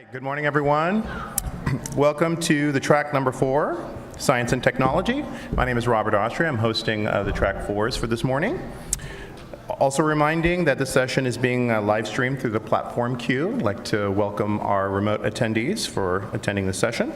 Good morning, everyone. Welcome to the track number 4, Science and Technology. My name is Robert Austria. I'm hosting the track 4s for this morning. Also reminding that this session is being live streamed through the platform Q. I'd like to welcome our remote attendees for attending this session.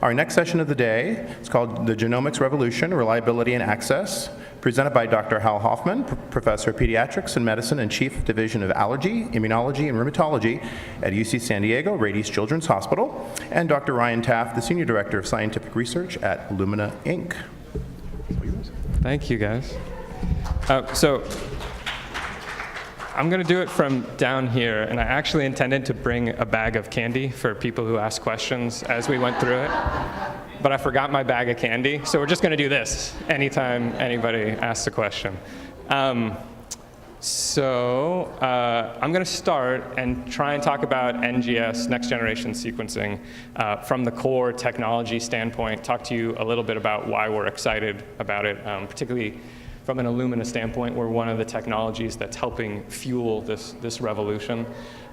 Our next session of the day is called The Genomics Revolution, Reliability and Access, presented by Dr. Hal Hoffman, Professor of Pediatrics and Medicine and Chief Division of Allergy, Immunology, and Rheumatology at UC San Diego Rady Children's Hospital, and Dr. Ryan Taft, the Senior Director of Scientific Research at Illumina, Inc. Thank you, guys. So I'm going to do it from down here, and I actually intended to bring a bag of candy for people who ask questions as we went through it, but I forgot my bag of candy, so we're just going to do this anytime anybody asks a question. I'm going to start and try and talk about NGS, next-generation sequencing, from the core technology standpoint, talk to you a little bit about why we're excited about it, particularly from an Illumina standpoint. We're one of the technologies that's helping fuel this revolution.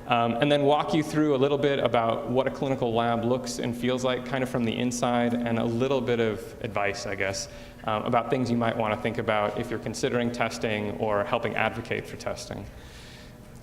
And then walk you through a little bit about what a clinical lab looks and feels like kind of from the inside, and a little bit of advice, I guess, about things you might want to think about if you're considering testing or helping advocate for testing.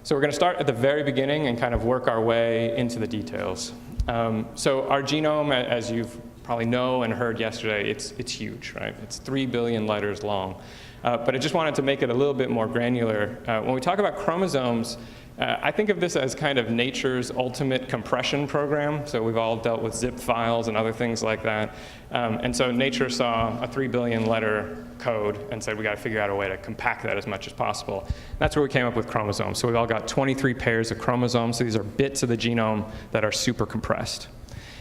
So we're going to start at the very beginning and kind of work our way into the details. So our genome, as you've probably know and heard yesterday, it's huge, right? It's 3 billion letters long. But I just wanted to make it a little bit more granular. When we talk about chromosomes, I think of this as kind of nature's ultimate compression program. So we've all dealt with zip files and other things like that. And so nature saw a 3 billion letter code and said, we got to figure out a way to compact that as much as possible. That's where we came up with chromosomes. So we've all got 23 pairs of chromosomes. So these are bits of the genome that are super compressed.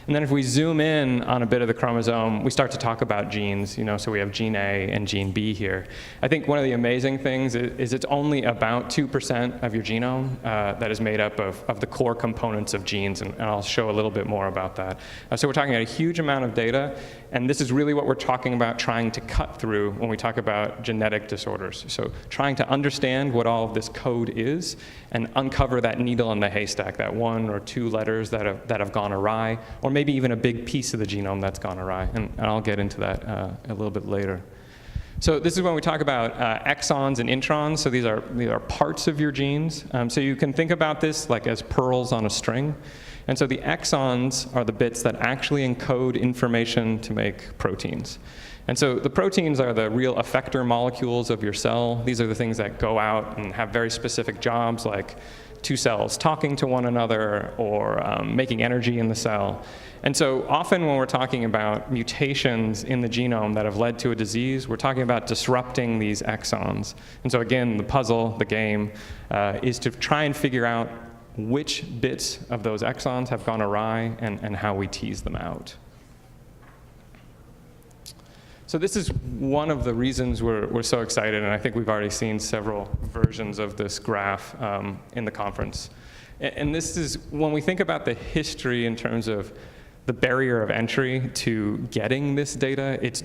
And then if we zoom in on a bit of the chromosome, we start to talk about genes, so we have gene A and gene B here. I think one of the amazing things is it's only about 2% of your genome that is made up of the core components of genes, and I'll show a little bit more about that. So we're talking about a huge amount of data, and this is really what we're talking about trying to cut through when we talk about genetic disorders. So trying to understand what all of this code is and uncover that needle in the haystack, that 1 or 2 letters that have gone awry, or maybe even a big piece of the genome that's gone awry, and I'll get into that a little bit later. So this is when we talk about exons and introns. So these are parts of your genes. So you can think about this like as pearls on a string. And so the exons are the bits that actually encode information to make proteins. And so the proteins are the real effector molecules of your cell. These are the things that go out and have very specific jobs, like 2 cells talking to one another or making energy in the cell. And so often when we're talking about mutations in the genome that have led to a disease, we're talking about disrupting these exons. And so again, the puzzle, the game, is to try and figure out which bits of those exons have gone awry and how we tease them out. So this is one of the reasons we're so excited, and I think we've already seen several versions of this graph in the conference. And this is, when we think about the history in terms of the barrier of entry to getting this data, it's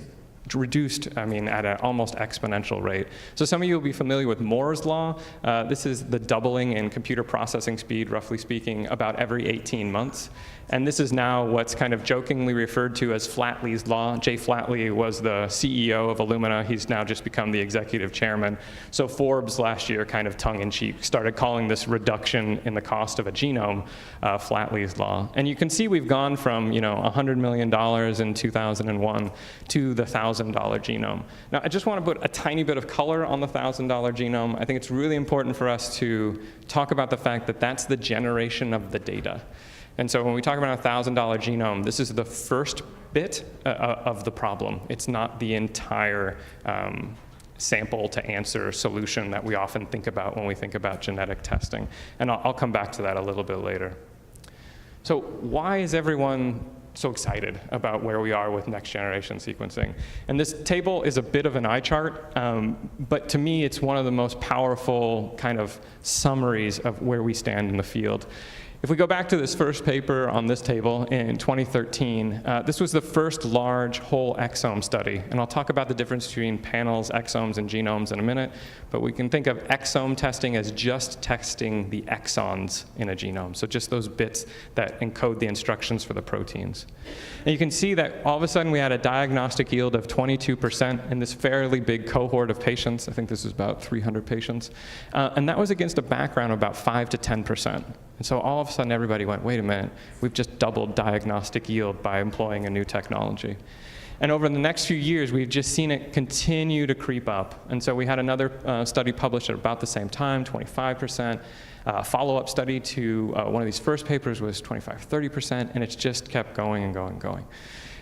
reduced, at an almost exponential rate. So some of you will be familiar with Moore's law. This is the doubling in computer processing speed, roughly speaking, about every 18 months. And this is now what's kind of jokingly referred to as Flatley's law. Jay Flatley was the CEO of Illumina. He's now just become the executive chairman. So Forbes last year, kind of tongue-in-cheek, started calling this reduction in the cost of a genome Flatley's law. And you can see we've gone from $100 million in 2001 to the $1,000 genome. Now, I just want to put a tiny bit of color on the $1,000 genome. I think it's really important for us to talk about the fact that that's the generation of the data. And so when we talk about a $1,000 genome, this is the first bit of the problem. It's not the entire sample to answer solution that we often think about when we think about genetic testing. And I'll come back to that a little bit later. So why is everyone so excited about where we are with next-generation sequencing? And this table is a bit of an eye chart, but to me, it's one of the most powerful kind of summaries of where we stand in the field. If we go back to this first paper on this table in 2013, this was the first large whole exome study. And I'll talk about the difference between panels, exomes, and genomes in a minute. But we can think of exome testing as just testing the exons in a genome. So just those bits that encode the instructions for the proteins. And you can see that all of a sudden we had a diagnostic yield of 22% in this fairly big cohort of patients. I think this is about 300 patients. And that was against a background of about 5 to 10%. And so all of a sudden everybody went, wait a minute, we've just doubled diagnostic yield by employing a new technology. And over the next few years, we've just seen it continue to creep up. And so we had another study published at about the same time, 25%. Follow-up study to one of these first papers was 25, 30%, and it's just kept going and going and going.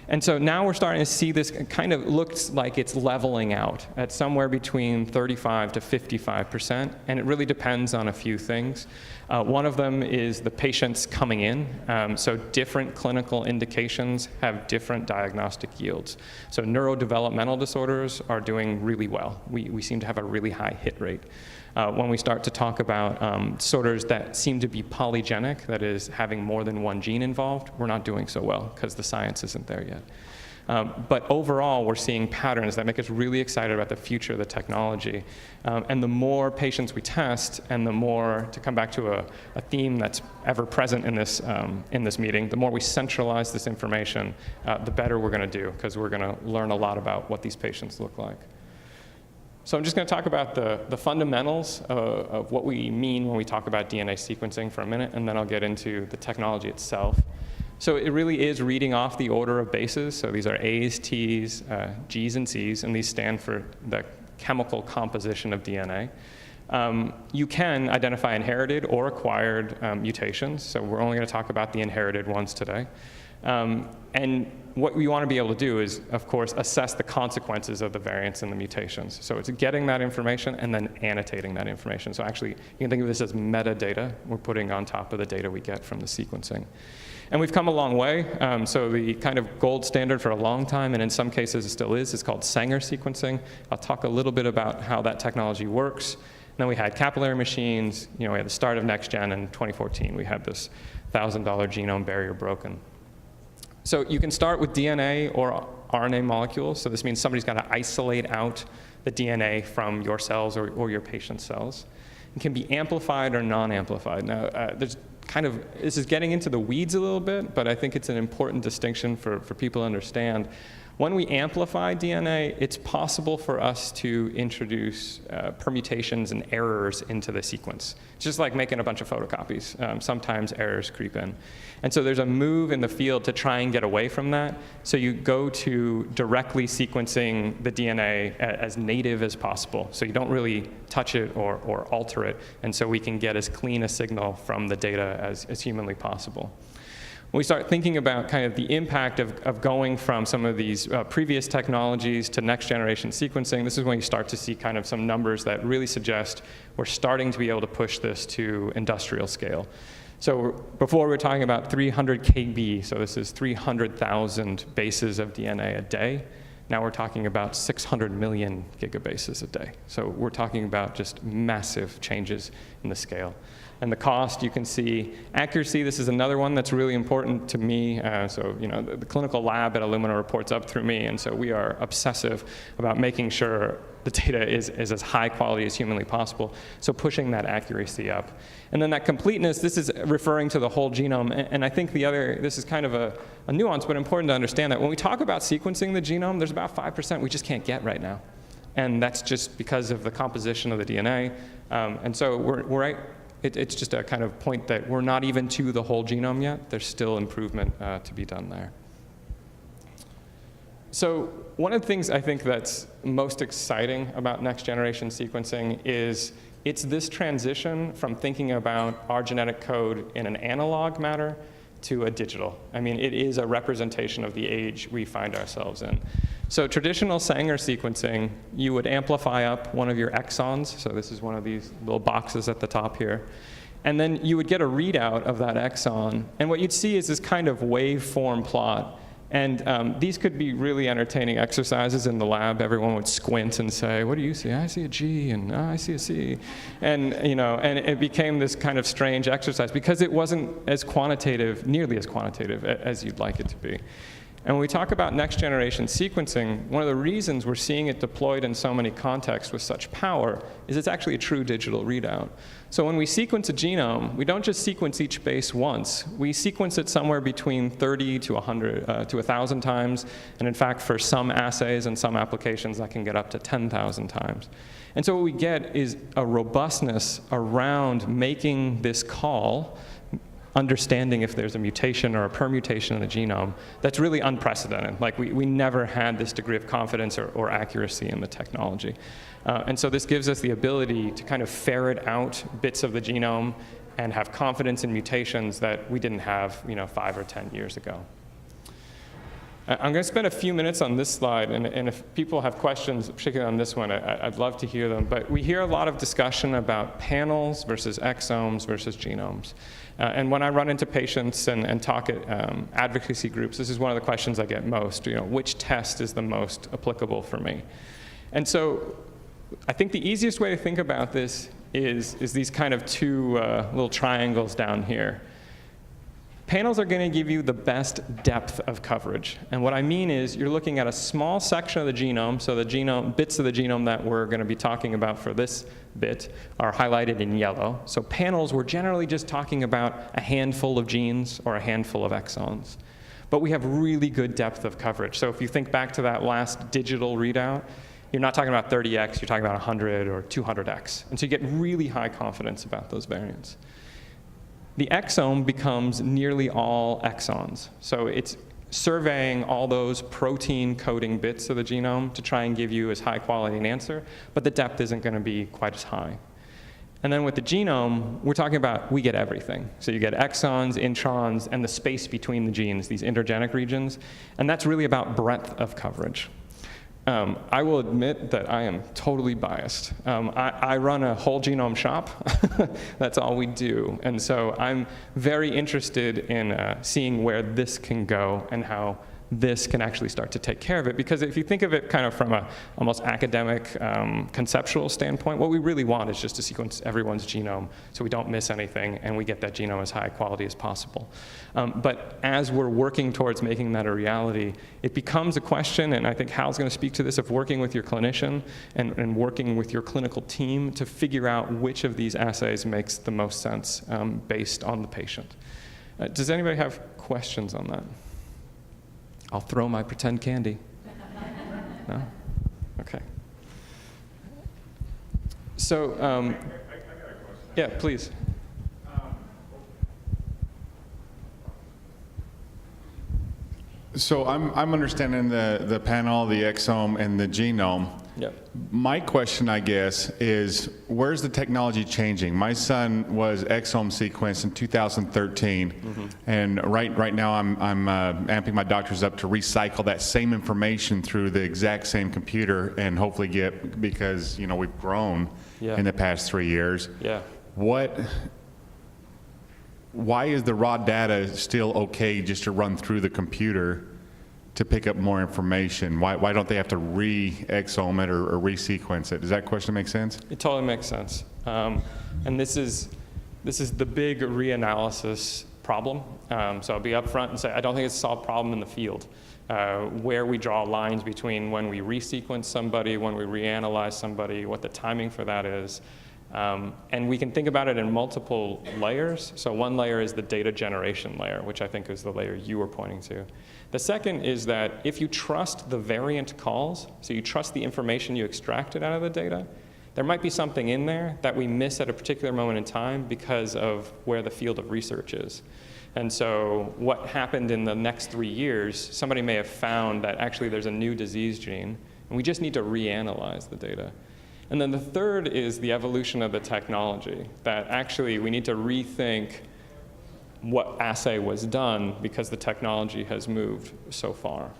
And so now we're starting to see this kind of looks like it's leveling out at somewhere between 35 to 55%, and it really depends on a few things. One of them is the patients coming in. So different clinical indications have different diagnostic yields. So neurodevelopmental disorders are doing really well. We seem to have a really high hit rate. When we start to talk about disorders that seem to be polygenic, that is having more than one gene involved, we're not doing so well because the science isn't there yet. But overall, we're seeing patterns that make us really excited about the future of the technology. And the more patients we test, and the more, to come back to a theme that's ever present in this meeting, the more we centralize this information, the better we're going to do, because we're going to learn a lot about what these patients look like. So I'm just going to talk about the fundamentals of what we mean when we talk about DNA sequencing for a minute, and then I'll get into the technology itself. So it really is reading off the order of bases. So these are A's, T's, G's, and C's, and these stand for the chemical composition of DNA. You can identify inherited or acquired mutations. So we're only going to talk about the inherited ones today. And what we want to be able to do is, of course, assess the consequences of the variants and the mutations. So it's getting that information and then annotating that information. So actually, you can think of this as metadata we're putting on top of the data we get from the sequencing. And we've come a long way. So the kind of gold standard for a long time, and in some cases it still is called Sanger sequencing. I'll talk a little bit about how that technology works. And then we had capillary machines. We had the start of NextGen in 2014. We had this $1,000 genome barrier broken. So you can start with DNA or RNA molecules. So this means somebody's got to isolate out the DNA from your cells or your patient's cells. It can be amplified or non-amplified. Now, this is getting into the weeds a little bit, but I think it's an important distinction for people to understand. When we amplify DNA, it's possible for us to introduce permutations and errors into the sequence. It's just like making a bunch of photocopies. Sometimes errors creep in. And so there's a move in the field to try and get away from that. So you go to directly sequencing the DNA as native as possible. So you don't really touch it or alter it. And so we can get as clean a signal from the data as humanly possible. When we start thinking about kind of the impact of going from some of these previous technologies to next generation sequencing, this is when you start to see kind of some numbers that really suggest we're starting to be able to push this to industrial scale. So before we were talking about 300 kb, so this is 300,000 bases of DNA a day. Now we're talking about 600 million gigabases a day. So we're talking about just massive changes in the scale. And the cost, you can see. Accuracy, this is another one that's really important to me. The clinical lab at Illumina reports up through me, and so we are obsessive about making sure the data is as high quality as humanly possible, so pushing that accuracy up. And then that completeness, this is referring to the whole genome, and I think this is kind of a nuance, but important to understand that when we talk about sequencing the genome, there's about 5% we just can't get right now. And that's just because of the composition of the DNA. And so it's just a kind of point that we're not even to the whole genome yet. There's still improvement to be done there. So one of the things I think that's most exciting about next generation sequencing is it's this transition from thinking about our genetic code in an analog matter to a digital. I mean, it is a representation of the age we find ourselves in. So traditional Sanger sequencing, you would amplify up one of your exons. So this is one of these little boxes at the top here. And then you would get a readout of that exon. And what you'd see is this kind of waveform plot. And these could be really entertaining exercises in the lab. Everyone would squint and say, what do you see? I see a G, and I see a C. And, and it became this kind of strange exercise because it wasn't as quantitative, nearly as quantitative as you'd like it to be. And when we talk about next-generation sequencing, one of the reasons we're seeing it deployed in so many contexts with such power is it's actually a true digital readout. So when we sequence a genome, we don't just sequence each base once. We sequence it somewhere between 30 to 100 to 1,000 times. And in fact, for some assays and some applications, that can get up to 10,000 times. And so what we get is a robustness around making this call, understanding if there's a mutation or a permutation in the genome, that's really unprecedented. Like we never had this degree of confidence or accuracy in the technology. And so this gives us the ability to kind of ferret out bits of the genome and have confidence in mutations that we didn't have 5 or 10 years ago. I'm going to spend a few minutes on this slide, and if people have questions, particularly on this one, I'd love to hear them. But we hear a lot of discussion about panels versus exomes versus genomes. And when I run into patients and talk at advocacy groups, this is one of the questions I get most. Which test is the most applicable for me? And so I think the easiest way to think about this is these kind of two little triangles down here. Panels are going to give you the best depth of coverage. And what I mean is you're looking at a small section of the genome, so the bits of the genome that we're going to be talking about for this bit are highlighted in yellow. So panels, we're generally just talking about a handful of genes or a handful of exons. But we have really good depth of coverage. So if you think back to that last digital readout, you're not talking about 30x, you're talking about 100 or 200x. And so you get really high confidence about those variants. The exome becomes nearly all exons. So it's surveying all those protein coding bits of the genome to try and give you as high quality an answer, but the depth isn't going to be quite as high. And then with the genome, we're talking about we get everything. So you get exons, introns, and the space between the genes, these intergenic regions, and that's really about breadth of coverage. I will admit that I am totally biased. I run a whole genome shop. That's all we do. And so I'm very interested in seeing where this can go and how this can actually start to take care of it. Because if you think of it kind of from a almost academic, conceptual standpoint, what we really want is just to sequence everyone's genome so we don't miss anything and we get that genome as high quality as possible. But as we're working towards making that a reality, it becomes a question, and I think Hal's going to speak to this, of working with your clinician and working with your clinical team to figure out which of these assays makes the most sense based on the patient. Does anybody have questions on that? I'll throw my pretend candy. No? Okay. So, I got a question. Yeah, please. So I'm understanding the panel, the exome, and the genome. Yep. My question, I guess, is where's the technology changing? My son was exome sequenced in 2013, and right now I'm amping my doctors up to recycle that same information through the exact same computer and hopefully get, because we've grown in the past 3 years. Yeah. Why is the raw data still okay just to run through the computer to pick up more information? Why don't they have to re-exome it or resequence it? Does that question make sense? It totally makes sense. And this is the big reanalysis problem. So I'll be upfront and say I don't think it's a solved problem in the field. Where we draw lines between when we resequence somebody, when we reanalyze somebody, what the timing for that is. And we can think about it in multiple layers. So one layer is the data generation layer, which I think is the layer you were pointing to. The second is that if you trust the variant calls, so you trust the information you extracted out of the data, there might be something in there that we miss at a particular moment in time because of where the field of research is. And so what happened in the next 3 years, somebody may have found that actually there's a new disease gene, and we just need to reanalyze the data. And then the third is the evolution of the technology, that actually we need to rethink what assay was done because the technology has moved so far.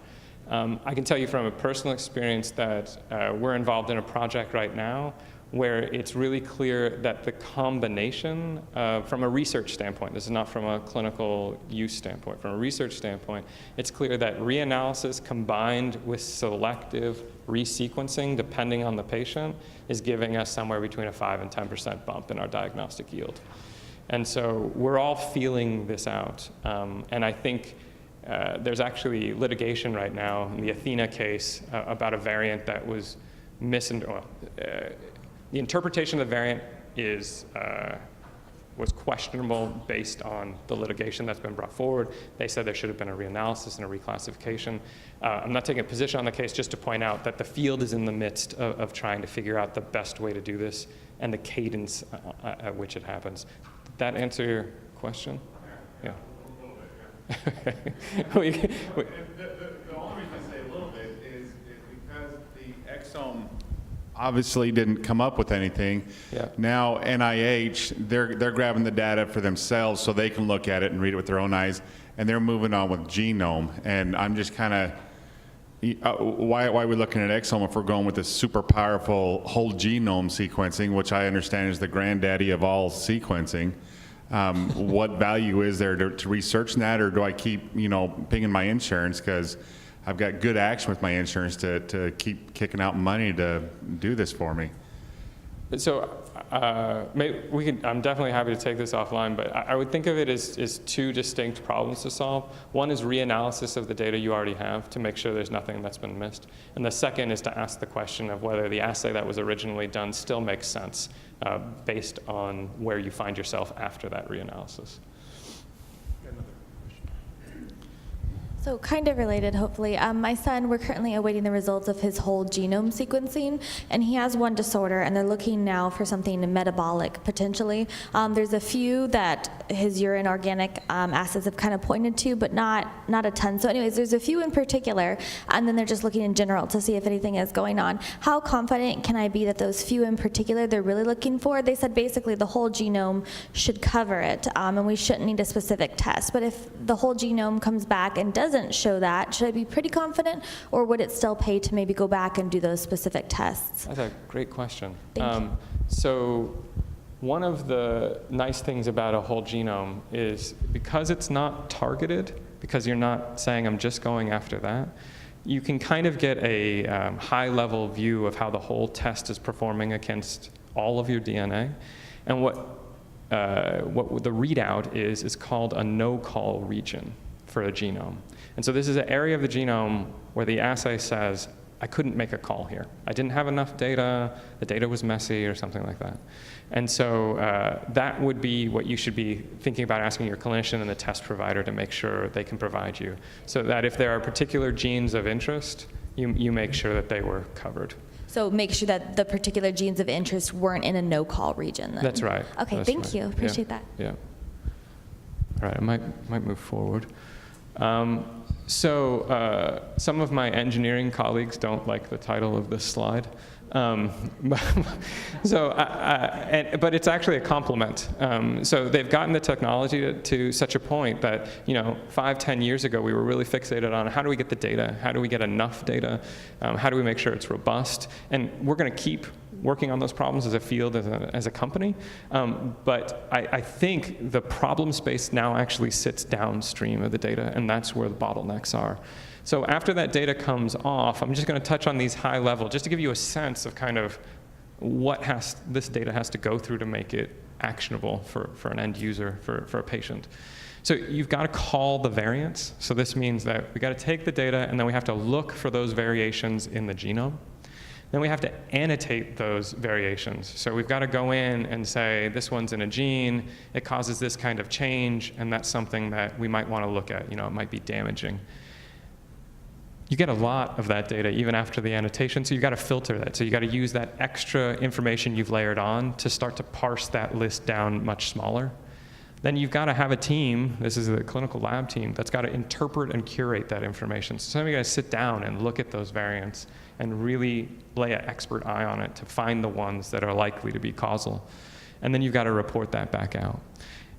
I can tell you from a personal experience that we're involved in a project right now where it's really clear that the combination, from a research standpoint, this is not from a clinical use standpoint, from a research standpoint, it's clear that reanalysis combined with selective resequencing, depending on the patient, is giving us somewhere between a 5 and 10% bump in our diagnostic yield. And so we're all feeling this out. And I think there's actually litigation right now in the Athena case about a variant that was the interpretation of the variant was questionable based on the litigation that's been brought forward. They said there should have been a reanalysis and a reclassification. I'm not taking a position on the case, just to point out that the field is in the midst of trying to figure out the best way to do this and the cadence at which it happens. Did that answer your question? Yeah. The only reason I say a little bit is because the exome obviously didn't come up with anything. Yeah. Now NIH, they're grabbing the data for themselves so they can look at it and read it with their own eyes, and they're moving on with Genome. And I'm just kind of, why are we looking at exome if we're going with this super powerful whole genome sequencing, which I understand is the granddaddy of all sequencing? What value is there to research that, or do I keep, pinging my insurance because I've got good action with my insurance to keep kicking out money to do this for me? So I'm definitely happy to take this offline, but I would think of it as two distinct problems to solve. One is reanalysis of the data you already have to make sure there's nothing that's been missed. And the second is to ask the question of whether the assay that was originally done still makes sense based on where you find yourself after that reanalysis. So kind of related, hopefully. My son, we're currently awaiting the results of his whole genome sequencing, and he has one disorder, and they're looking now for something metabolic, potentially. There's a few that his urine organic acids have kind of pointed to, but not a ton. So anyways, there's a few in particular, and then they're just looking in general to see if anything is going on. How confident can I be that those few in particular they're really looking for? They said basically the whole genome should cover it, and we shouldn't need a specific test. But if the whole genome comes back and doesn't show that, should I be pretty confident, or would it still pay to maybe go back and do those specific tests? That's a great question. Thank you. So one of the nice things about a whole genome is because it's not targeted, because you're not saying I'm just going after that, you can kind of get a high-level view of how the whole test is performing against all of your DNA. And what the readout is called a no-call region for a genome. And so this is an area of the genome where the assay says, I couldn't make a call here. I didn't have enough data, the data was messy, or something like that. And so that would be what you should be thinking about asking your clinician and the test provider to make sure they can provide you. So that if there are particular genes of interest, you make sure that they were covered. So make sure that the particular genes of interest weren't in a no-call region then. That's right. Okay, That's thank right. you. Appreciate that. Yeah. All right, I might move forward. Some of my engineering colleagues don't like the title of this slide. But it's actually a compliment. So they've gotten the technology to such a point that 5-10 years ago we were really fixated on how do we get the data, how do we get enough data, how do we make sure it's robust, and we're going to keep working on those problems as a field, as a company. But I think the problem space now actually sits downstream of the data, and that's where the bottlenecks are. So after that data comes off, I'm just going to touch on these high level, just to give you a sense of kind of what this data has to go through to make it actionable for an end user, for a patient. So you've got to call the variants. So this means that we've got to take the data, and then we have to look for those variations in the genome. Then we have to annotate those variations. So we've got to go in and say, this one's in a gene, it causes this kind of change, and that's something that we might want to look at. It might be damaging. You get a lot of that data even after the annotation, so you've got to filter that. So you've got to use that extra information you've layered on to start to parse that list down much smaller. Then you've got to have a team, this is a clinical lab team, that's got to interpret and curate that information. So somebody's got to sit down and look at those variants and really lay an expert eye on it to find the ones that are likely to be causal. And then you've got to report that back out.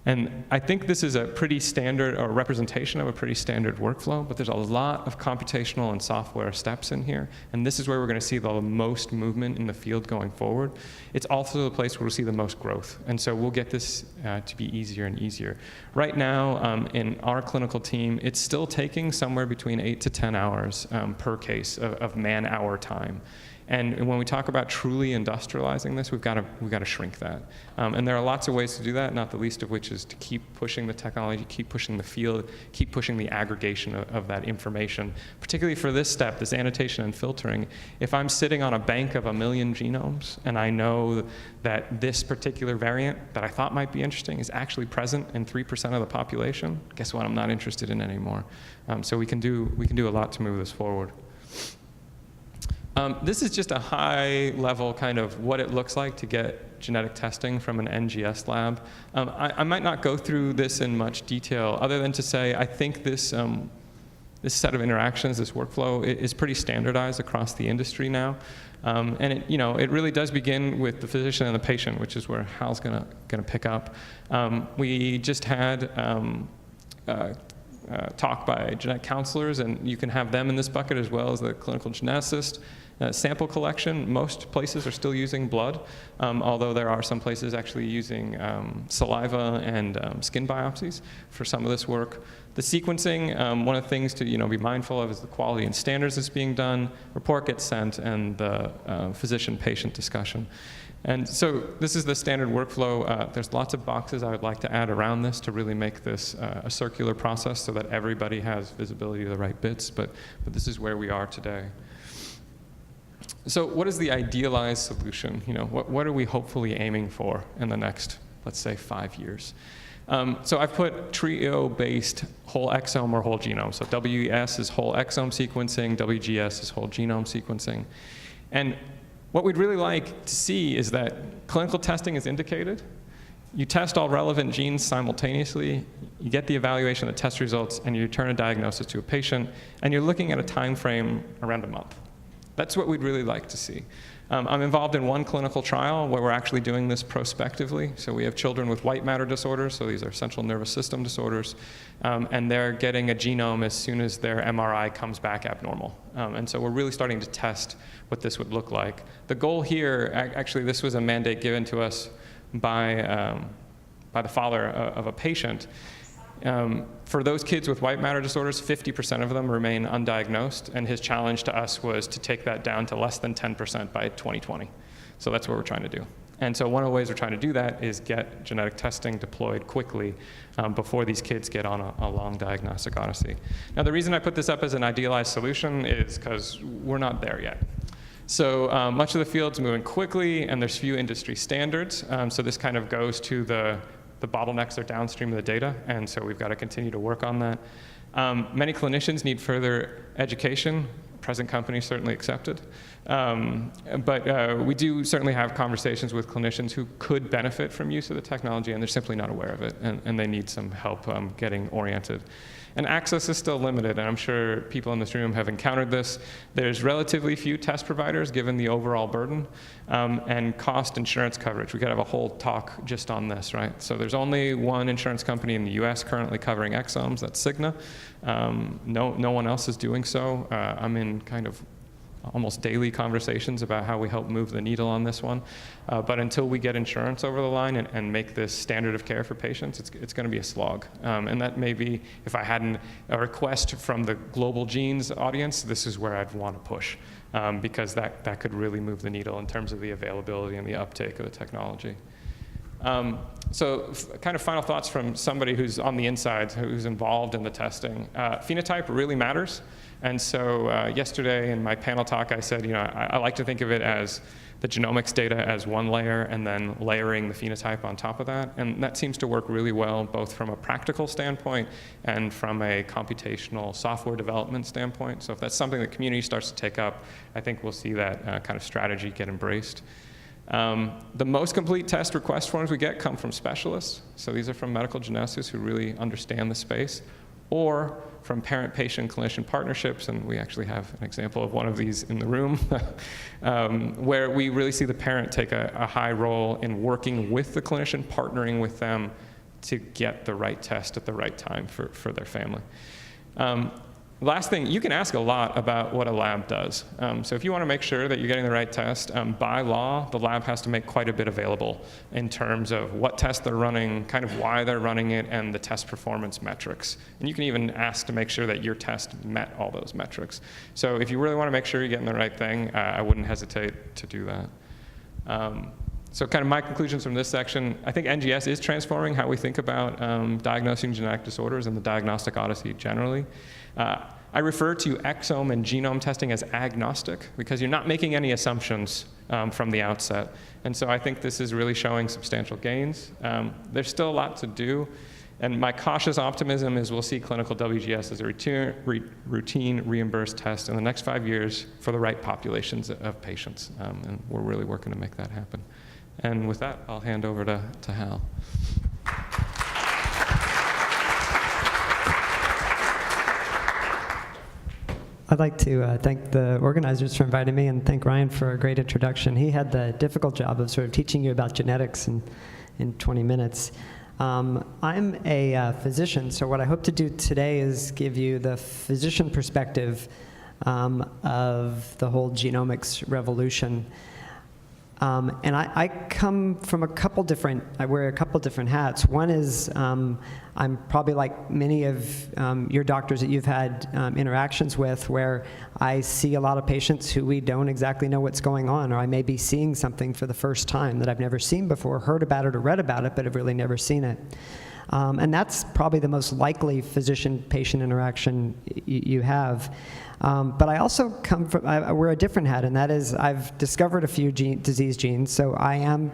And I think this is a pretty standard, or representation of a pretty standard workflow, but there's a lot of computational and software steps in here, and this is where we're going to see the most movement in the field going forward. It's also the place where we'll see the most growth, and so we'll get this to be easier and easier. Right now, in our clinical team, it's still taking somewhere between 8 to 10 hours per case of man-hour time. And when we talk about truly industrializing this, we've got to shrink that. And there are lots of ways to do that, not the least of which is to keep pushing the technology, keep pushing the field, keep pushing the aggregation of that information. Particularly for this step, this annotation and filtering, if I'm sitting on a bank of 1 million genomes and I know that this particular variant that I thought might be interesting is actually present in 3% of the population, guess what? I'm not interested in anymore. So we can do a lot to move this forward. This is just a high-level kind of what it looks like to get genetic testing from an NGS lab. I might not go through this in much detail, other than to say I think this set of interactions, this workflow, is pretty standardized across the industry now. And it really does begin with the physician and the patient, which is where Hal's gonna pick up. We just had talk by genetic counselors, and you can have them in this bucket as well as the clinical geneticist. Sample collection, most places are still using blood, although there are some places actually using saliva and skin biopsies for some of this work. The sequencing, one of the things to be mindful of is the quality and standards that's being done, report gets sent, and the physician-patient discussion. And so this is the standard workflow. There's lots of boxes I would like to add around this to really make this a circular process so that everybody has visibility to the right bits, but this is where we are today. So what is the idealized solution? What are we hopefully aiming for in the next, let's say, 5 years? So I've put trio-based whole exome or whole genome. So WES is whole exome sequencing, WGS is whole genome sequencing. And what we'd really like to see is that clinical testing is indicated. You test all relevant genes simultaneously, you get the evaluation of the test results, and you return a diagnosis to a patient, and you're looking at a time frame around a month. That's what we'd really like to see. I'm involved in one clinical trial where we're actually doing this prospectively. So we have children with white matter disorders, so these are central nervous system disorders, and they're getting a genome as soon as their MRI comes back abnormal. And so we're really starting to test what this would look like. The goal here, actually this was a mandate given to us by the father of a patient. For those kids with white matter disorders, 50% of them remain undiagnosed, and his challenge to us was to take that down to less than 10% by 2020. So that's what we're trying to do. And so one of the ways we're trying to do that is get genetic testing deployed quickly before these kids get on a long diagnostic odyssey. Now the reason I put this up as an idealized solution is because we're not there yet. So much of the field's moving quickly, and there's few industry standards. So this kind of goes to the bottlenecks are downstream of the data, and so we've got to continue to work on that. Many clinicians need further education. Present companies certainly accepted. But we do certainly have conversations with clinicians who could benefit from use of the technology, and they're simply not aware of it, and they need some help getting oriented. And access is still limited, and I'm sure people in this room have encountered this. There's relatively few test providers given the overall burden, and cost insurance coverage. We could have a whole talk just on this, right? So there's only one insurance company in the US currently covering exomes, that's Cigna. No one else is doing so. I'm in kind of almost daily conversations about how we help move the needle on this one. But until we get insurance over the line and make this standard of care for patients, it's going to be a slog. And that may be, if I had a request from the global genes audience, this is where I'd want to push, because that could really move the needle in terms of the availability and the uptake of the technology. So kind of final thoughts from somebody who's on the inside, who's involved in the testing. Phenotype really matters. And so yesterday in my panel talk, I said, I like to think of it as the genomics data as one layer and then layering the phenotype on top of that. And that seems to work really well, both from a practical standpoint and from a computational software development standpoint. So if that's something the community starts to take up, I think we'll see that kind of strategy get embraced. The most complete test request forms we get come from specialists. So these are from medical geneticists who really understand the space, or from parent-patient clinician partnerships, and we actually have an example of one of these in the room, where we really see the parent take a high role in working with the clinician, partnering with them to get the right test at the right time for their family. Last thing, you can ask a lot about what a lab does. So if you want to make sure that you're getting the right test, by law, the lab has to make quite a bit available in terms of what test they're running, kind of why they're running it, and the test performance metrics. And you can even ask to make sure that your test met all those metrics. So if you really want to make sure you're getting the right thing, I wouldn't hesitate to do that. So kind of my conclusions from this section, I think NGS is transforming how we think about diagnosing genetic disorders and the diagnostic odyssey generally. I refer to exome and genome testing as agnostic because you're not making any assumptions from the outset. And so I think this is really showing substantial gains. There's still a lot to do. And my cautious optimism is we'll see clinical WGS as a routine reimbursed test in the next 5 years for the right populations of patients. And we're really working to make that happen. And with that, I'll hand over to Hal. I'd like to thank the organizers for inviting me and thank Ryan for a great introduction. He had the difficult job of sort of teaching you about genetics in 20 minutes. I'm a physician, so what I hope to do today is give you the physician perspective of the whole genomics revolution. And I come from I wear a couple different hats. One is I'm probably like many of your doctors that you've had interactions with, where I see a lot of patients who we don't exactly know what's going on, or I may be seeing something for the first time that I've never seen before, heard about it or read about it, but have really never seen it. And that's probably the most likely physician-patient interaction you have. But I also come from, I wear a different hat, and that is I've discovered a few disease genes, so I am,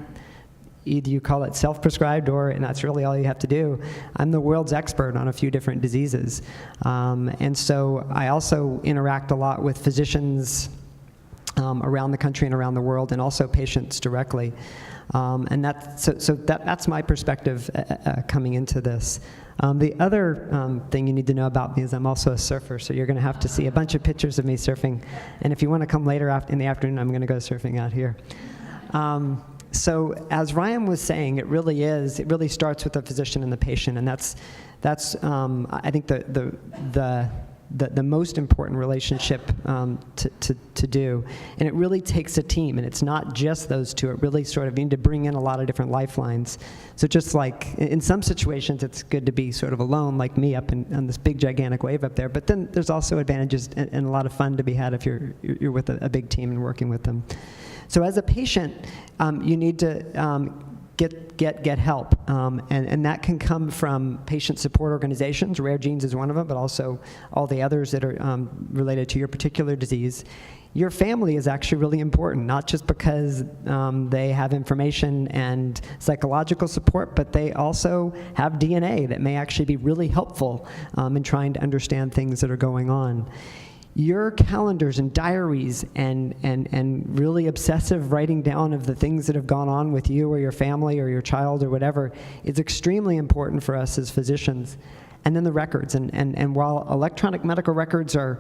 either you call it self-prescribed, and that's really all you have to do. I'm the world's expert on a few different diseases. And so I also interact a lot with physicians around the country and around the world, and also patients directly. And that's my perspective coming into this. The other thing you need to know about me is I'm also a surfer, so you're going to have to see a bunch of pictures of me surfing. And if you want to come later in the afternoon, I'm going to go surfing out here. So as Ryan was saying, it really starts with the physician and the patient, and that's I think the most important relationship to do. And it really takes a team, and it's not just those two. It really sort of need to bring in a lot of different lifelines. So just like in some situations, it's good to be sort of alone, like me up on this big gigantic wave up there. But then there's also advantages and a lot of fun to be had if you're with a big team and working with them. So as a patient, you need to get help, and that can come from patient support organizations. Rare Genes is one of them, but also all the others that are related to your particular disease. Your family is actually really important, not just because they have information and psychological support, but they also have DNA that may actually be really helpful in trying to understand things that are going on. Your calendars and diaries and really obsessive writing down of the things that have gone on with you or your family or your child or whatever is extremely important for us as physicians. And then the records, and while electronic medical records are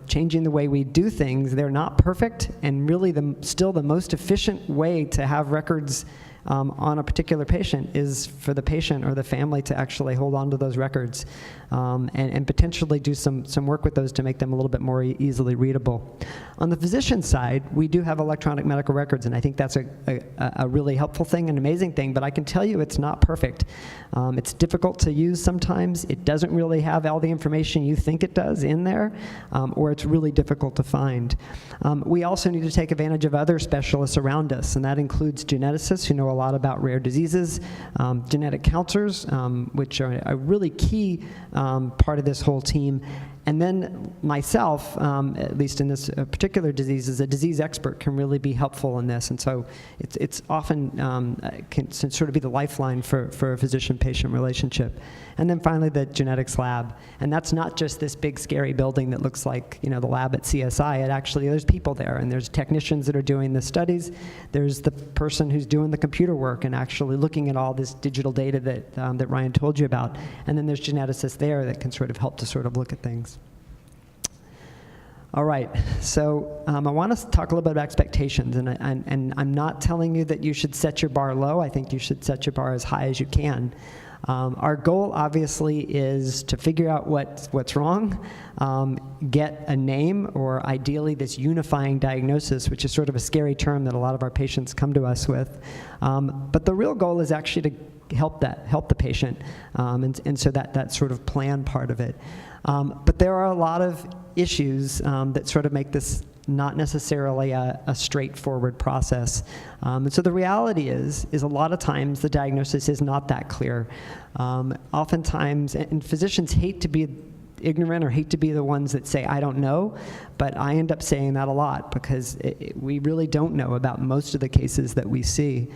changing the way we do things, they're not perfect, and really still the most efficient way to have records on a particular patient is for the patient or the family to actually hold on to those records and potentially do some work with those to make them a little bit more easily readable. On the physician side, we do have electronic medical records, and I think that's a really helpful thing, an amazing thing, but I can tell you it's not perfect. It's difficult to use sometimes. It doesn't really have all the information you think it does in there, or it's really difficult to find. We also need to take advantage of other specialists around us, and that includes geneticists who know a lot about rare diseases, genetic counselors, which are a really key part of this whole team. And then myself, at least in this particular disease, as a disease expert, can really be helpful in this. And so it's often can sort of be the lifeline for a physician-patient relationship. And then finally, the genetics lab. And that's not just this big, scary building that looks like, the lab at CSI. It actually, there's people there, and there's technicians that are doing the studies. There's the person who's doing the computer work and actually looking at all this digital data that Ryan told you about. And then there's geneticists there that can sort of help to sort of look at things. All right, so I want to talk a little bit about expectations, and I'm not telling you that you should set your bar low. I think you should set your bar as high as you can. Our goal, obviously, is to figure out what's wrong, get a name, or ideally this unifying diagnosis, which is sort of a scary term that a lot of our patients come to us with. But the real goal is actually to help the patient, and so that sort of plan part of it. But there are a lot of issues that sort of make this not necessarily a straightforward process. And so the reality is a lot of times the diagnosis is not that clear. Oftentimes, and physicians hate to be ignorant or hate to be the ones that say, I don't know, but I end up saying that a lot because we really don't know about most of the cases that we see.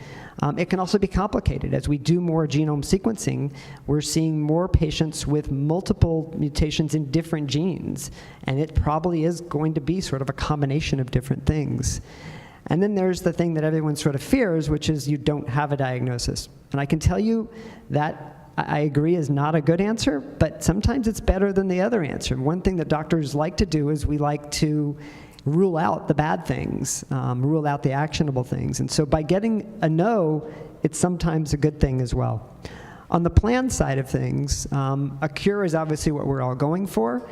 It can also be complicated. As we do more genome sequencing, we're seeing more patients with multiple mutations in different genes, and it probably is going to be sort of a combination of different things. And then there's the thing that everyone sort of fears, which is you don't have a diagnosis. And I can tell you that I agree is not a good answer, but sometimes it's better than the other answer. One thing that doctors like to do is we like to rule out the bad things, rule out the actionable things. And so by getting a no, it's sometimes a good thing as well. On the plan side of things, a cure is obviously what we're all going for,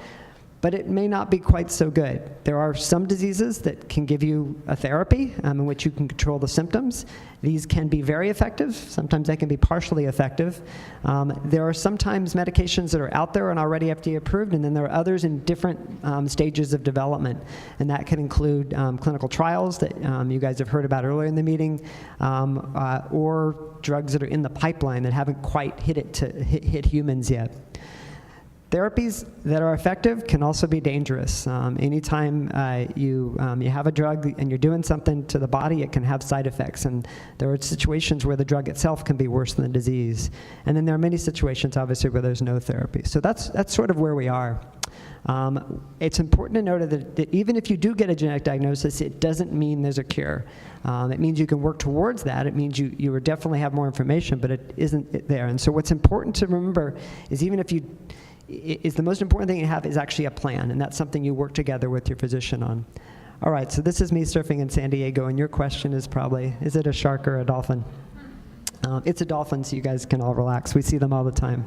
but it may not be quite so good. There are some diseases that can give you a therapy in which you can control the symptoms. These can be very effective. Sometimes they can be partially effective. There are sometimes medications that are out there and already FDA approved, and then there are others in different stages of development. And that can include clinical trials that you guys have heard about earlier in the meeting, or drugs that are in the pipeline that haven't quite hit humans yet. Therapies that are effective can also be dangerous. Anytime you have a drug and you're doing something to the body, it can have side effects. And there are situations where the drug itself can be worse than the disease. And then there are many situations, obviously, where there's no therapy. So that's sort of where we are. It's important to note that even if you do get a genetic diagnosis, it doesn't mean there's a cure. It means you can work towards that. It means you would definitely have more information, but it isn't there. And so what's important to remember is the most important thing you have is actually a plan, and that's something you work together with your physician on. All right, so this is me surfing in San Diego, and your question is probably, is it a shark or a dolphin? It's a dolphin, so you guys can all relax. We see them all the time.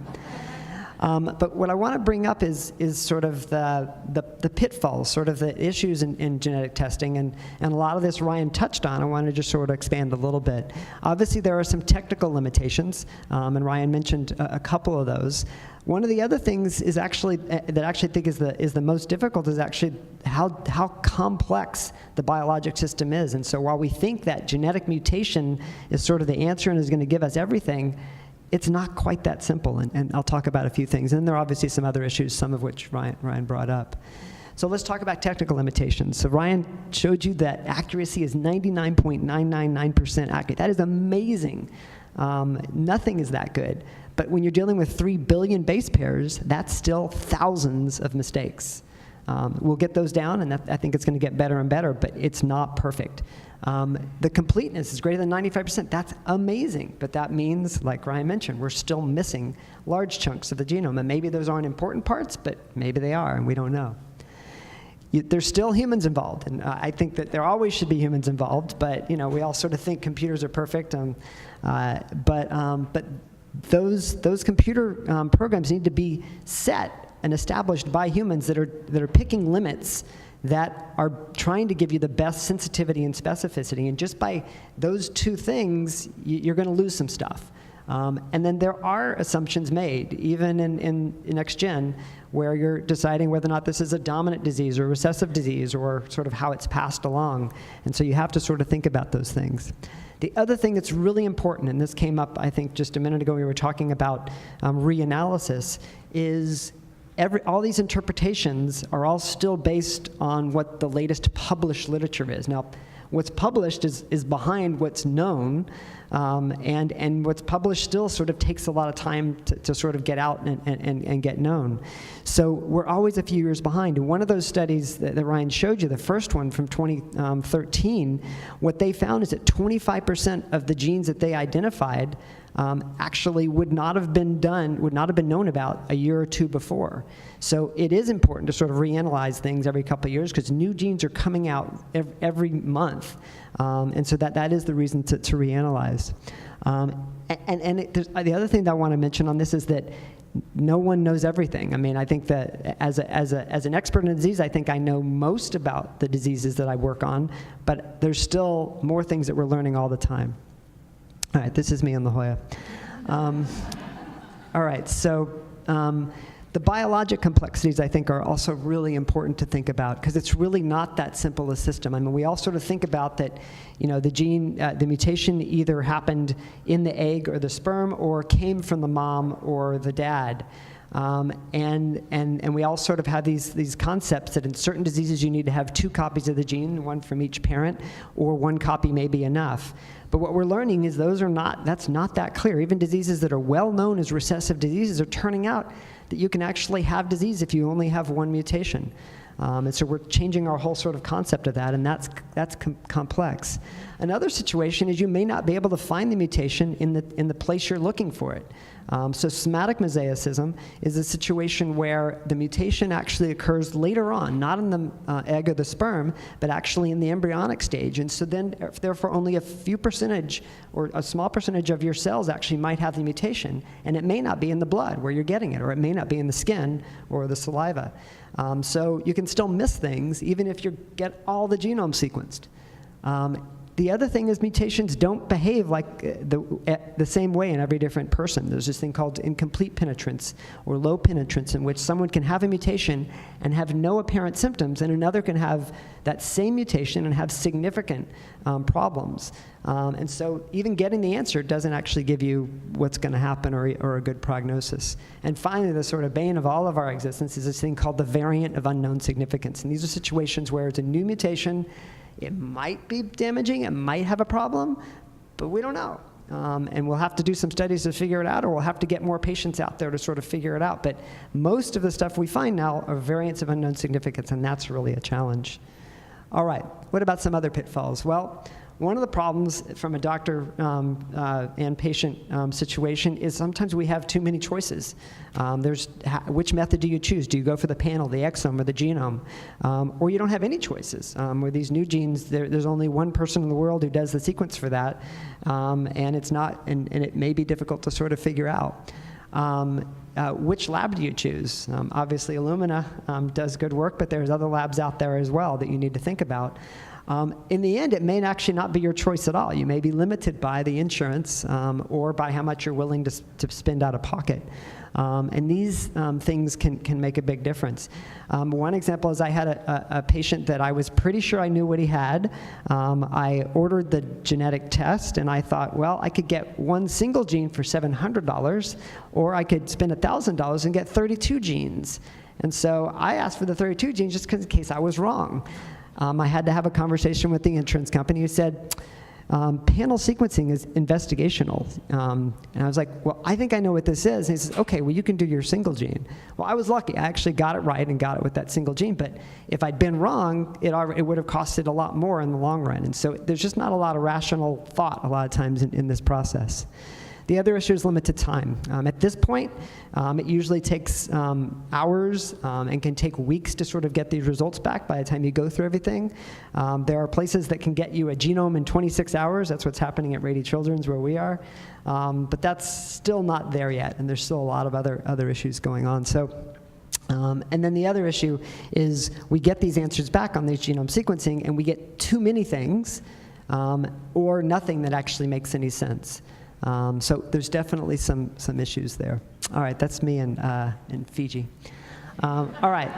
But what I want to bring up is sort of the pitfalls, sort of the issues in genetic testing, and a lot of this Ryan touched on. I want to just sort of expand a little bit. Obviously, there are some technical limitations, and Ryan mentioned a couple of those. One of the other things is actually that I actually think is the most difficult is actually how complex the biologic system is. And so while we think that genetic mutation is sort of the answer and is going to give us everything, it's not quite that simple, and I'll talk about a few things. And there are obviously some other issues, some of which Ryan brought up. So let's talk about technical limitations. So Ryan showed you that accuracy is 99.999% accurate. That is amazing. Nothing is that good. But when you're dealing with 3 billion base pairs, that's still thousands of mistakes. We'll get those down, and I think it's going to get better and better, but it's not perfect. The completeness is greater than 95%. That's amazing, but that means, like Ryan mentioned, we're still missing large chunks of the genome, and maybe those aren't important parts, but maybe they are, and we don't know. There's still humans involved, and I think that there always should be humans involved, but we all sort of think computers are perfect, but those computer programs need to be set and established by humans that are picking limits that are trying to give you the best sensitivity and specificity. And just by those two things, you're going to lose some stuff. And then there are assumptions made, even in NextGen, where you're deciding whether or not this is a dominant disease or recessive disease or sort of how it's passed along. And so you have to sort of think about those things. The other thing that's really important, and this came up, I think, just a minute ago, we were talking about reanalysis, is all these interpretations are all still based on what the latest published literature is. Now, what's published is behind what's known, and what's published still sort of takes a lot of time to sort of get out and get known. So we're always a few years behind. And one of those studies that Ryan showed you, the first one from 2013, what they found is that 25% of the genes that they identified actually would not have been known about a year or two before. So it is important to sort of reanalyze things every couple of years because new genes are coming out every month. And so that is the reason to reanalyze. The other thing that I want to mention on this is that no one knows everything. I mean, I think that as an expert in a disease, I think I know most about the diseases that I work on, but there's still more things that we're learning all the time. All right, this is me in La Jolla. All right, so the biologic complexities, I think, are also really important to think about because it's really not that simple a system. I mean, we all sort of think about that, you know, the gene, the mutation either happened in the egg or the sperm or came from the mom or the dad. And we all sort of have these concepts that in certain diseases you need to have 2 copies of the gene, one from each parent, or 1 copy may be enough. But what we're learning is that's not that clear. Even diseases that are well known as recessive diseases are turning out that you can actually have disease if you only have 1 mutation. And so we're changing our whole sort of concept of that, and that's complex. Another situation is you may not be able to find the mutation in the place you're looking for it. So somatic mosaicism is a situation where the mutation actually occurs later on, not in the egg or the sperm, but actually in the embryonic stage. And so then, therefore, only a few percentage or a small percentage of your cells actually might have the mutation, and it may not be in the blood where you're getting it, or it may not be in the skin or the saliva. So you can still miss things even if you get all the genome sequenced. The other thing is mutations don't behave like the same way in every different person. There's this thing called incomplete penetrance or low penetrance, in which someone can have a mutation and have no apparent symptoms, and another can have that same mutation and have significant problems. And so even getting the answer doesn't actually give you what's going to happen or a good prognosis. And finally, the sort of bane of all of our existence is this thing called the variant of unknown significance. And these are situations where it's a new mutation. It might be damaging, it might have a problem, but we don't know. And we'll have to do some studies to figure it out, or we'll have to get more patients out there to sort of figure it out. But most of the stuff we find now are variants of unknown significance, and that's really a challenge. All right, what about some other pitfalls? Well, one of the problems from a doctor and patient situation is sometimes we have too many choices. Which method do you choose? Do you go for the panel, the exome, or the genome? Or you don't have any choices. Where these new genes, there's only one person in the world who does the sequence for that, and it's not, and it may be difficult to sort of figure out. Which lab do you choose? Obviously, Illumina does good work, but there's other labs out there as well that you need to think about. In the end, it may actually not be your choice at all. You may be limited by the insurance or by how much you're willing to spend out of pocket. And these things can make a big difference. One example is I had a patient that I was pretty sure I knew what he had. I ordered the genetic test, and I thought, well, I could get 1 single gene for $700, or I could spend $1,000 and get 32 genes. And so I asked for the 32 genes just in case I was wrong. I had to have a conversation with the insurance company who said, panel sequencing is investigational. And I was like, well, I think I know what this is. And he says, okay, well, you can do your single gene. Well, I was lucky. I actually got it right and got it with that single gene. But if I'd been wrong, it would have costed a lot more in the long run. And so there's just not a lot of rational thought a lot of times in this process. The other issue is limited time. At this point, it usually takes hours and can take weeks to sort of get these results back by the time you go through everything. There are places that can get you a genome in 26 hours. That's what's happening at Rady Children's where we are. But that's still not there yet, and there's still a lot of other issues going on. So. And then the other issue is we get these answers back on these genome sequencing, and we get too many things or nothing that actually makes any sense. So there's definitely some issues there. All right, that's me in Fiji. All right,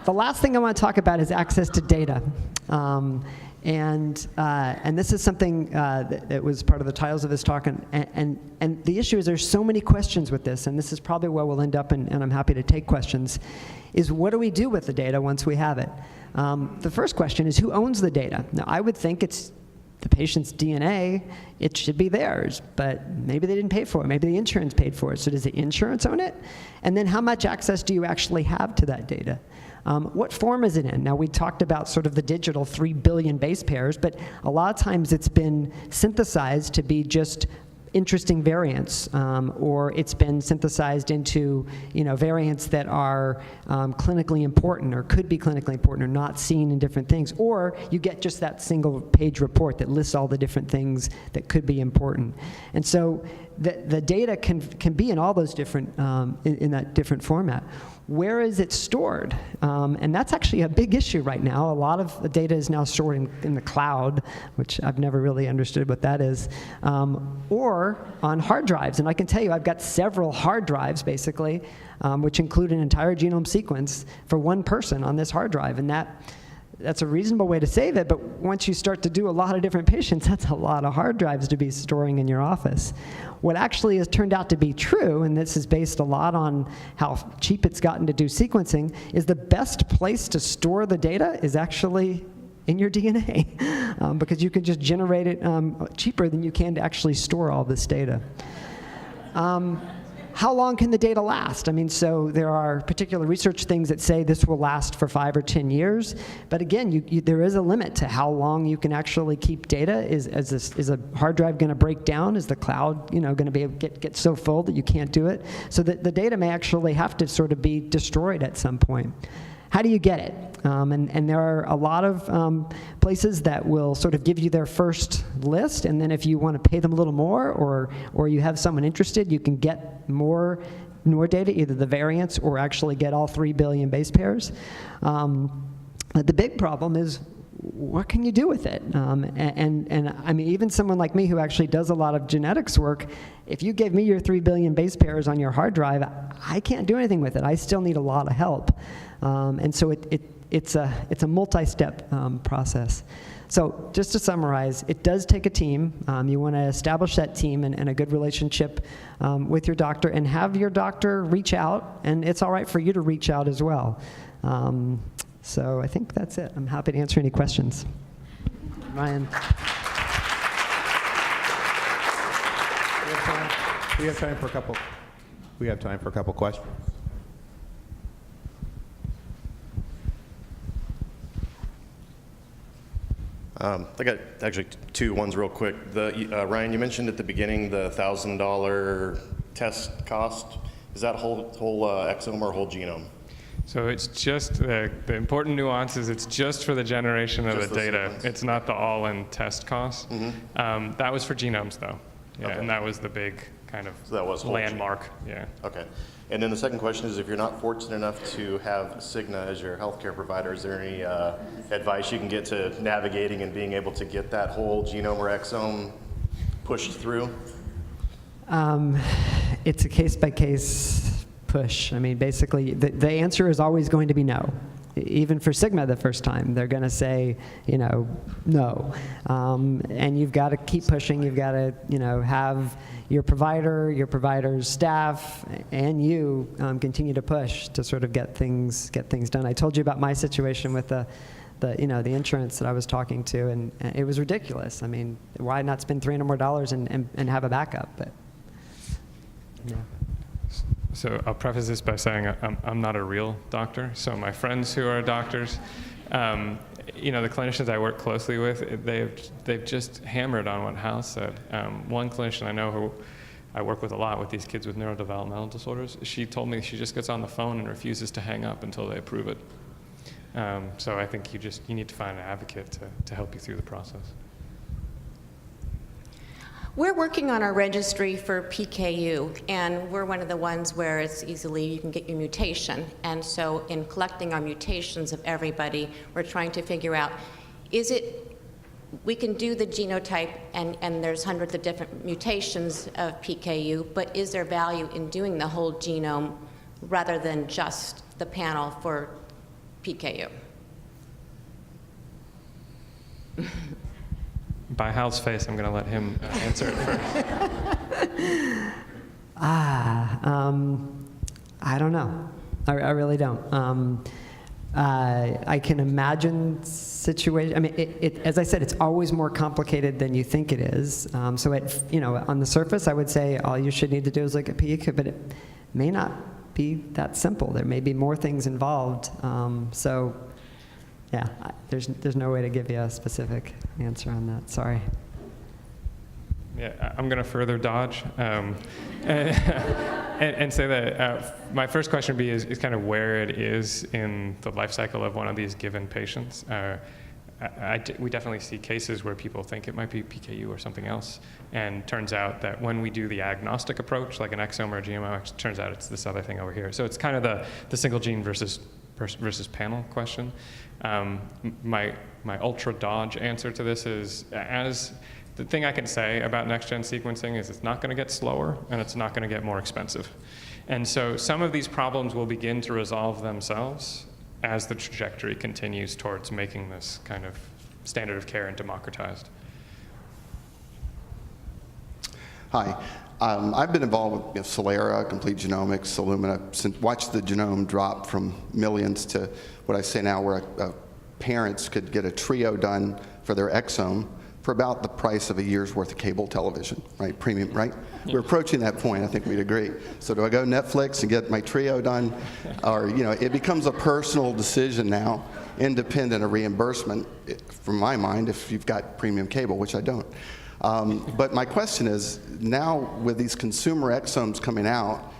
the last thing I want to talk about is access to data. And this is something that was part of the titles of this talk, and the issue is there's so many questions with this, and this is probably where we'll end up, and I'm happy to take questions, is what do we do with the data once we have it? The first question is who owns the data? Now, I would think it's the patient's DNA, it should be theirs, but maybe they didn't pay for it. Maybe the insurance paid for it. So does the insurance own it? And then how much access do you actually have to that data? What form is it in? Now, we talked about sort of the digital 3 billion base pairs, but a lot of times it's been synthesized to be just interesting variants, or it's been synthesized into, variants that are clinically important or could be clinically important or not seen in different things, or you get just that single page report that lists all the different things that could be important. And so the data can be in all those different, in that different format. Where is it stored? And that's actually a big issue right now. A lot of the data is now stored in the cloud, which I've never really understood what that is, or on hard drives. And I can tell you, I've got several hard drives, basically, which include an entire genome sequence for one person on this hard drive. And that's a reasonable way to save it, but once you start to do a lot of different patients, that's a lot of hard drives to be storing in your office. What actually has turned out to be true, and this is based a lot on how cheap it's gotten to do sequencing, is the best place to store the data is actually in your DNA, because you can just generate it cheaper than you can to actually store all this data. How long can the data last? I mean, so there are particular research things that say this will last for 5 or 10 years. But again, there is a limit to how long you can actually keep data. Is a hard drive going to break down? Is the cloud, going to be able to get so full that you can't do it? So the data may actually have to sort of be destroyed at some point. How do you get it? And there are a lot of places that will sort of give you their first list, and then if you want to pay them a little more, or you have someone interested, you can get more data, either the variants or actually get all 3 billion base pairs. The big problem is, what can you do with it? And I mean, even someone like me who actually does a lot of genetics work, if you gave me your 3 billion base pairs on your hard drive, I can't do anything with it. I still need a lot of help. And so it's a multi-step process. So just to summarize, it does take a team. You want to establish that team and a good relationship with your doctor, and have your doctor reach out, and it's all right for you to reach out as well. So I think that's it. I'm happy to answer any questions. Ryan. We have time for a couple questions. I got actually two ones real quick. Ryan, you mentioned at the beginning the $1,000 test cost. Is that whole exome or whole genome? So it's just, the important nuance is it's just for the generation of the data. Sequence. It's not the all-in test cost. Mm-hmm. That was for genomes, though. Yeah, Okay. and that was the big kind of So that was whole landmark. Yeah. Okay. And then the second question is, if you're not fortunate enough to have Cigna as your healthcare provider, is there any advice you can get to navigating and being able to get that whole genome or exome pushed through? It's a case-by-case push. I mean, basically, the answer is always going to be no. Even for Sigma the first time, they're going to say, no. And you've got to keep pushing. You've got to, have your provider, your provider's staff, and you continue to push to sort of get things done. I told you about my situation with the insurance that I was talking to, and it was ridiculous. I mean, why not spend $300 more and have a backup? But yeah. So I'll preface this by saying I'm not a real doctor. So my friends who are doctors, the clinicians I work closely with, they've just hammered on what Hal said. One clinician I know who I work with a lot with these kids with neurodevelopmental disorders, she told me she just gets on the phone and refuses to hang up until they approve it. So I think you need to find an advocate to help you through the process. We're working on our registry for PKU, and we're one of the ones where it's you can get your mutation. And so in collecting our mutations of everybody, we're trying to figure out, we can do the genotype, and there's hundreds of different mutations of PKU, but is there value in doing the whole genome rather than just the panel for PKU? By Hal's face, I'm going to let him answer it first. I don't know. I really don't. I can imagine situations. I mean, as I said, it's always more complicated than you think it is. So, on the surface, I would say all you should need to do is look at peak, but it may not be that simple. There may be more things involved. Yeah, there's no way to give you a specific answer on that. Sorry. Yeah, I'm going to further dodge and say that my first question would be is kind of where it is in the life cycle of one of these given patients. We definitely see cases where people think it might be PKU or something else, and turns out that when we do the agnostic approach, like an exome or a genome, it turns out it's this other thing over here. So it's kind of the single gene versus panel question. My ultra dodge answer to this is, the thing I can say about next-gen sequencing is it's not going to get slower and it's not going to get more expensive. And so some of these problems will begin to resolve themselves as the trajectory continues towards making this kind of standard of care and democratized. Hi. I've been involved with Celera, Complete Genomics, Illumina, watched the genome drop from millions to what I say now, where parents could get a trio done for their exome for about the price of a year's worth of cable television, right? Premium, right? Yeah. We're approaching that point, I think we'd agree. So do I go Netflix and get my trio done? Or, it becomes a personal decision now, independent of reimbursement, from my mind, if you've got premium cable, which I don't. But my question is, now with these consumer exomes coming out,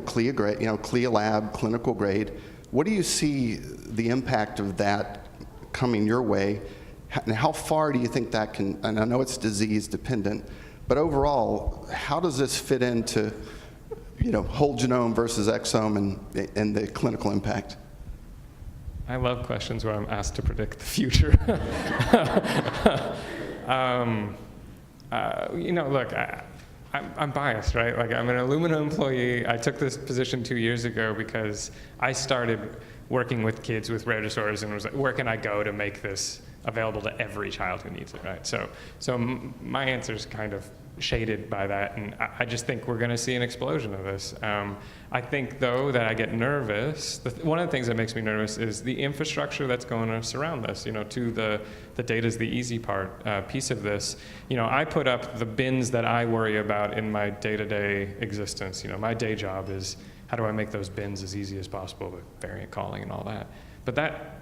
CLIA grade, CLIA lab, clinical grade, what do you see the impact of that coming your way? And how far do you think that can, and I know it's disease dependent, but overall, how does this fit into, whole genome versus exome and the clinical impact? I love questions where I'm asked to predict the future. Look, I'm biased, right? Like, I'm an Illumina employee. I took this position 2 years ago because I started working with kids with rare disorders and was like, where can I go to make this available to every child who needs it, right? So my answer is kind of shaded by that, and I just think we're going to see an explosion of this. I think, though, that I get nervous. One of the things that makes me nervous is the infrastructure that's going to surround this. To the data is the easy part piece of this. I put up the bins that I worry about in my day-to-day existence. My day job is how do I make those bins as easy as possible with variant calling and all that. But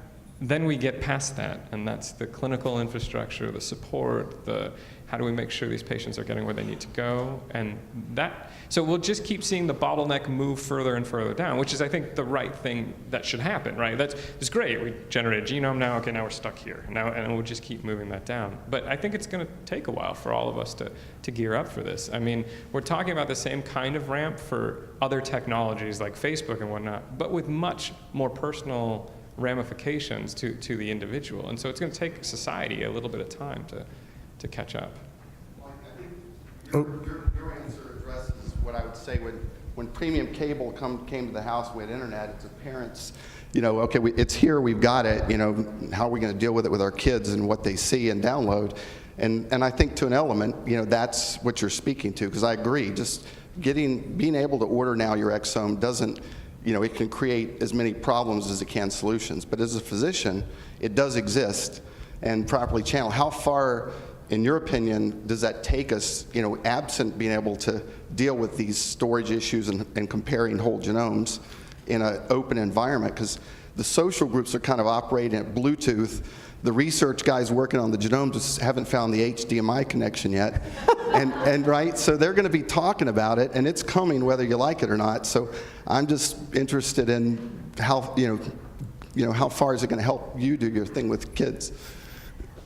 then we get past that, and that's the clinical infrastructure, the support, how do we make sure these patients are getting where they need to go, and so we'll just keep seeing the bottleneck move further and further down, which is, I think, the right thing that should happen, right? It's great. We generate a genome now. Okay, now we're stuck here. And we'll just keep moving that down. But I think it's going to take a while for all of us to gear up for this. I mean, we're talking about the same kind of ramp for other technologies like Facebook and whatnot, but with much more personal ramifications to the individual. And so it's going to take society a little bit of time to catch up. Well, I think your answer addresses what I would say when premium cable came to the house with internet. It's parents, okay, it's here, we've got it. How are we going to deal with it with our kids and what they see and download? And I think to an element, that's what you're speaking to, because I agree. Just being able to order now your exome doesn't. It can create as many problems as it can solutions. But as a physician, it does exist and properly channeled. How far, in your opinion, does that take us, absent being able to deal with these storage issues and comparing whole genomes in an open environment? Because the social groups are kind of operating at Bluetooth. The research guys working on the genome just haven't found the HDMI connection yet. and right, so they're going to be talking about it, and it's coming whether you like it or not. So I'm just interested in how, how far is it going to help you do your thing with kids?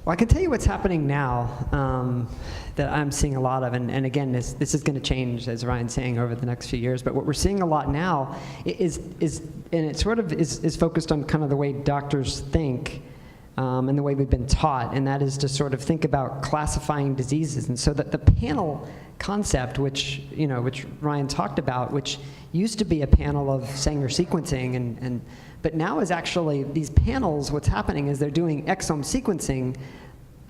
Well, I can tell you what's happening now that I'm seeing a lot of, and again, this is going to change, as Ryan's saying, over the next few years, but what we're seeing a lot now is and it sort of is focused on kind of the way doctors think, and the way we've been taught, and that is to sort of think about classifying diseases. And so that the panel concept, which Ryan talked about, which used to be a panel of Sanger sequencing, but now is actually these panels, what's happening is they're doing exome sequencing,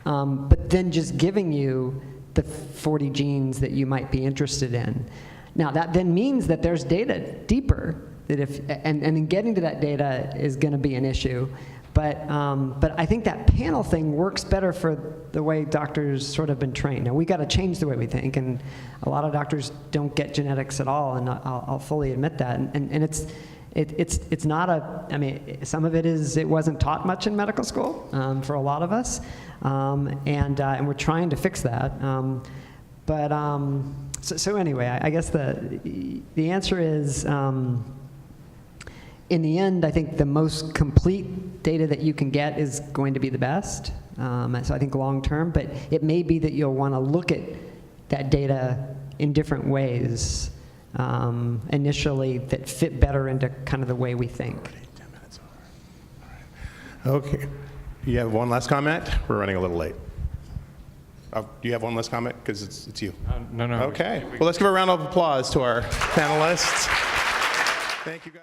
but then just giving you the 40 genes that you might be interested in. Now that then means that there's data deeper, that and then getting to that data is going to be an issue. But I think that panel thing works better for the way doctors sort of been trained. Now we got to change the way we think, and a lot of doctors don't get genetics at all, and I'll fully admit that. And it's not I mean, some of it is it wasn't taught much in medical school for a lot of us, and we're trying to fix that. But so anyway, I guess the answer is, in the end, I think the most complete data that you can get is going to be the best. So I think long term, but it may be that you'll want to look at that data in different ways initially that fit better into kind of the way we think. 10 minutes over. All right. Okay. You have one last comment? We're running a little late. Oh, do you have one last comment? Because it's you. No. Okay. Well, let's give a round of applause to our panelists. Thank you, guys.